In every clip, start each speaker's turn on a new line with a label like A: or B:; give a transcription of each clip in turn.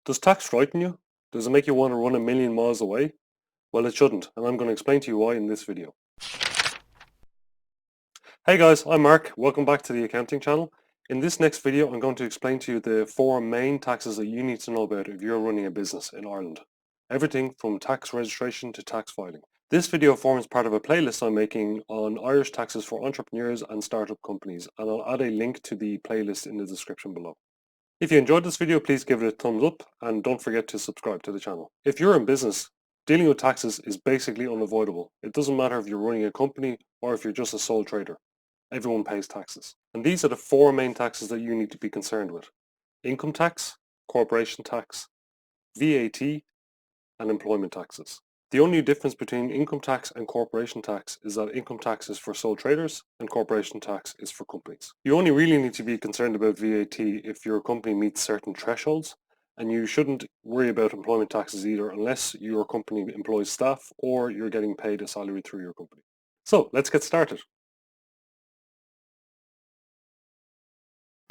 A: Does tax frighten you? Does it make you want to run a million miles away? Well, it shouldn't, and I'm going to explain to you why in this video. Hey guys, I'm Mark. Welcome back to the accounting channel. In this next video, I'm going to explain to you the 4 main taxes that you need to know about if you're running a business in Ireland. Everything from tax registration to tax filing. This video forms part of a playlist I'm making on Irish taxes for entrepreneurs and startup companies, and I'll add a link to the playlist in the description below. If you enjoyed this video, please give it a thumbs up and don't forget to subscribe to the channel. If you're in business, dealing with taxes is basically unavoidable. It doesn't matter if you're running a company or if you're just a sole trader. Everyone pays taxes. And these are the 4 main taxes that you need to be concerned with: income tax, corporation tax, VAT, and employment taxes. The only difference between income tax and corporation tax is that income tax is for sole traders and corporation tax is for companies. You only really need to be concerned about VAT if your company meets certain thresholds, and you shouldn't worry about employment taxes either unless your company employs staff or you're getting paid a salary through your company. So let's get started.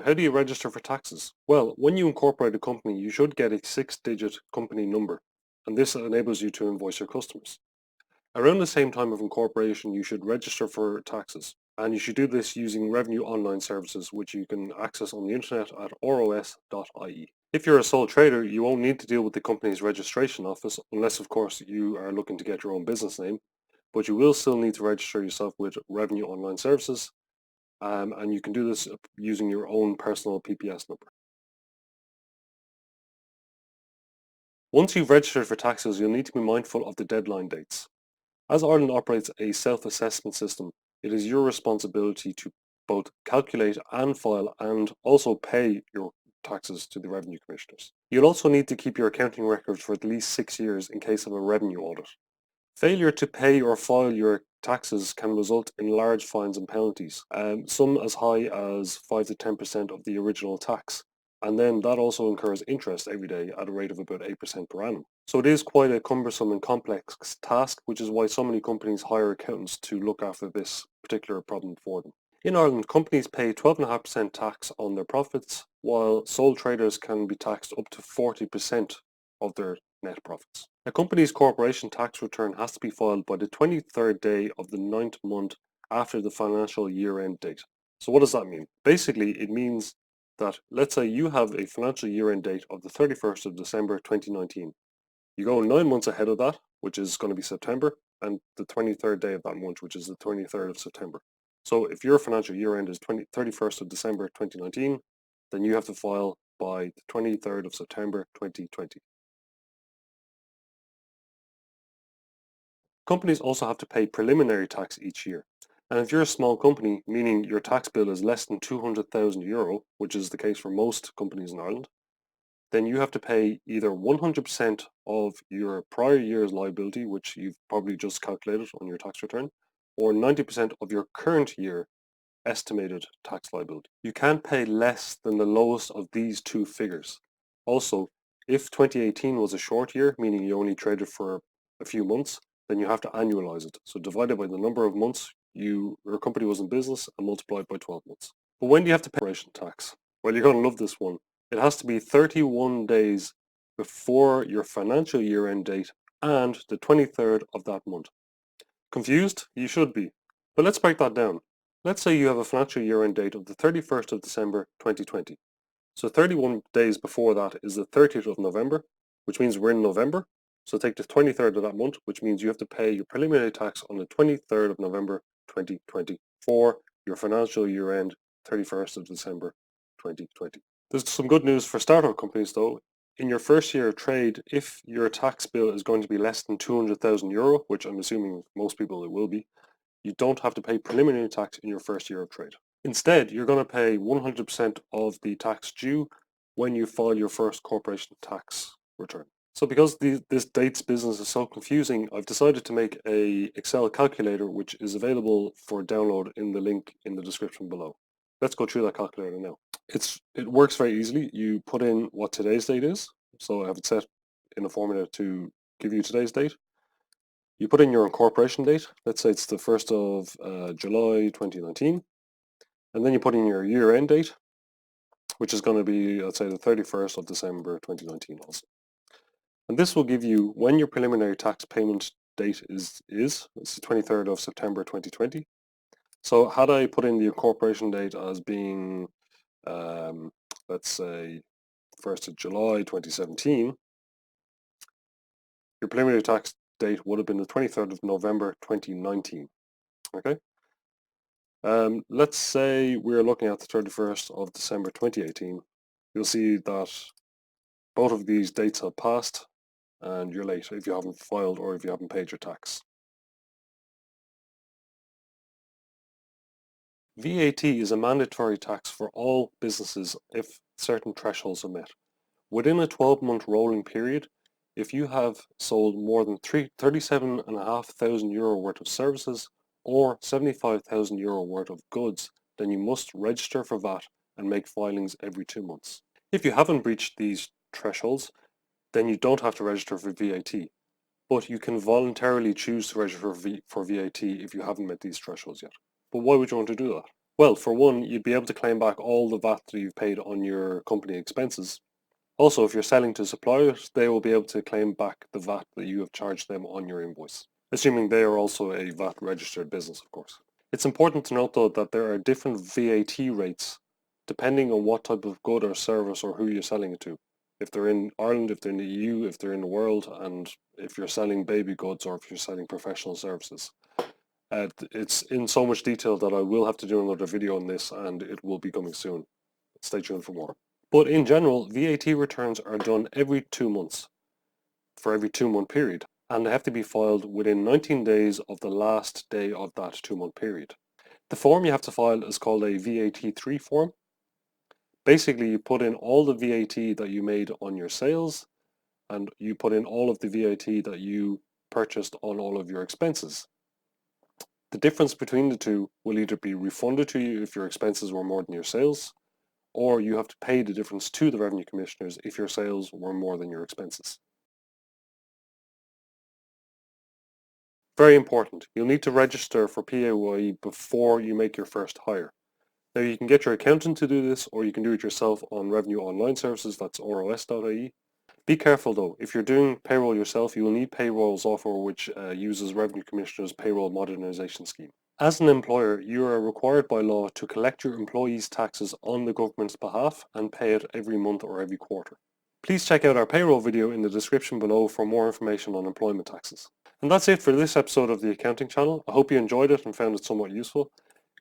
A: How do you register for taxes? Well, when you incorporate a company, you should get a 6-digit company number, and this enables you to invoice your customers. Around the same time of incorporation, you should register for taxes, and you should do this using Revenue Online Services, which you can access on the internet at ros.ie. If you're a sole trader, you won't need to deal with the company's registration office, unless of course you are looking to get your own business name, but you will still need to register yourself with Revenue Online Services, and you can do this using your own personal PPS number. Once you've registered for taxes, you'll need to be mindful of the deadline dates. As Ireland operates a self-assessment system, it is your responsibility to both calculate and file and also pay your taxes to the revenue commissioners. You'll also need to keep your accounting records for at least 6 years in case of a revenue audit. Failure to pay or file your taxes can result in large fines and penalties, some as high as 5 to 10% of the original tax. And then that also incurs interest every day at a rate of about 8% per annum. So it is quite a cumbersome and complex task, which is why so many companies hire accountants to look after this particular problem for them. In Ireland, companies pay 12.5% tax on their profits, while sole traders can be taxed up to 40% of their net profits. A company's corporation tax return has to be filed by the 23rd day of the 9th month after the financial year-end date. So what does that mean? Basically, it means that, let's say you have a financial year-end date of the 31st of December 2019. You go 9 months ahead of that, which is going to be September, and the 23rd day of that month, which is the 23rd of September. So if your financial year-end is 31st of December 2019, then you have to file by the 23rd of September 2020. Companies also have to pay preliminary tax each year. And if you're a small company, meaning your tax bill is less than €200,000, which is the case for most companies in Ireland, then you have to pay either 100% of your prior year's liability, which you've probably just calculated on your tax return, or 90% of your current year estimated tax liability. You can't pay less than the lowest of these two figures. Also, if 2018 was a short year, meaning you only traded for a few months, then you have to annualize it. So divide it by the number of months your company was in business and multiply it by 12 months. But when do you have to pay corporation tax? Well, you're going to love this one. It has to be 31 days before your financial year end date and the 23rd of that month. Confused? You should be. But let's break that down. Let's say you have a financial year end date of the 31st of December 2020. So 31 days before that is the 30th of November, which means we're in November. So take the 23rd of that month, which means you have to pay your preliminary tax on the 23rd of November 2020 for your financial year end 31st of December 2020. There's some good news for startup companies though. In your first year of trade, if your tax bill is going to be less than €200,000, which I'm assuming most people it will be, you don't have to pay preliminary tax in your first year of trade. Instead, you're going to pay 100% of the tax due when you file your first corporation tax return. So because this dates business is so confusing, I've decided to make a Excel calculator which is available for download in the link in the description below. Let's go through that calculator now. It works very easily. You put in what today's date is. So I have it set in a formula to give you today's date. You put in your incorporation date. Let's say it's the 1st of July 2019. And then you put in your year-end date, which is going to be, let's say, the 31st of December 2019 also. And this will give you when your preliminary tax payment date is. It's the 23rd of September 2020. So had I put in the incorporation date as being, let's say, 1st of July 2017, your preliminary tax date would have been the 23rd of November 2019. Okay? Let's say we're looking at the 31st of December 2018. You'll see that both of these dates have passed and you're late if you haven't filed or if you haven't paid your tax. VAT is a mandatory tax for all businesses if certain thresholds are met. Within a 12-month rolling period, if you have sold more than €37,500 worth of services or €75,000 worth of goods, then you must register for VAT and make filings every 2 months. If you haven't breached these thresholds, then you don't have to register for VAT, but you can voluntarily choose to register for VAT if you haven't met these thresholds yet. But why would you want to do that? Well, for one, you'd be able to claim back all the VAT that you've paid on your company expenses. Also, if you're selling to suppliers, they will be able to claim back the VAT that you have charged them on your invoice, assuming they are also a VAT registered business, of course. It's important to note though that there are different VAT rates depending on what type of good or service or who you're selling it to. If they're in Ireland, if they're in the EU, if they're in the world, and if you're selling baby goods or if you're selling professional services. It's in so much detail that I will have to do another video on this and it will be coming soon. Stay tuned for more. But in general, VAT returns are done every 2 months for every 2-month period, and they have to be filed within 19 days of the last day of that 2-month period. The form you have to file is called a VAT-3 form. Basically, you put in all the VAT that you made on your sales, and you put in all of the VAT that you purchased on all of your expenses. The difference between the two will either be refunded to you if your expenses were more than your sales, or you have to pay the difference to the revenue commissioners if your sales were more than your expenses. Very important, you'll need to register for PAYE before you make your first hire. Now you can get your accountant to do this or you can do it yourself on Revenue Online Services, that's ros.ie. Be careful though, if you're doing payroll yourself, you will need Payroll software which uses Revenue Commissioner's Payroll Modernization Scheme. As an employer, you are required by law to collect your employees' taxes on the government's behalf and pay it every month or every quarter. Please check out our payroll video in the description below for more information on employment taxes. And that's it for this episode of the Accounting Channel. I hope you enjoyed it and found it somewhat useful.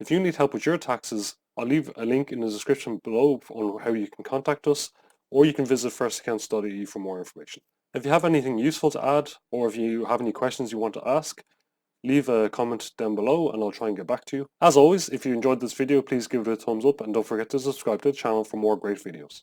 A: If you need help with your taxes, I'll leave a link in the description below on how you can contact us, or you can visit firstaccounts.ie for more information. If you have anything useful to add, or if you have any questions you want to ask, leave a comment down below and I'll try and get back to you. As always, if you enjoyed this video, please give it a thumbs up and don't forget to subscribe to the channel for more great videos.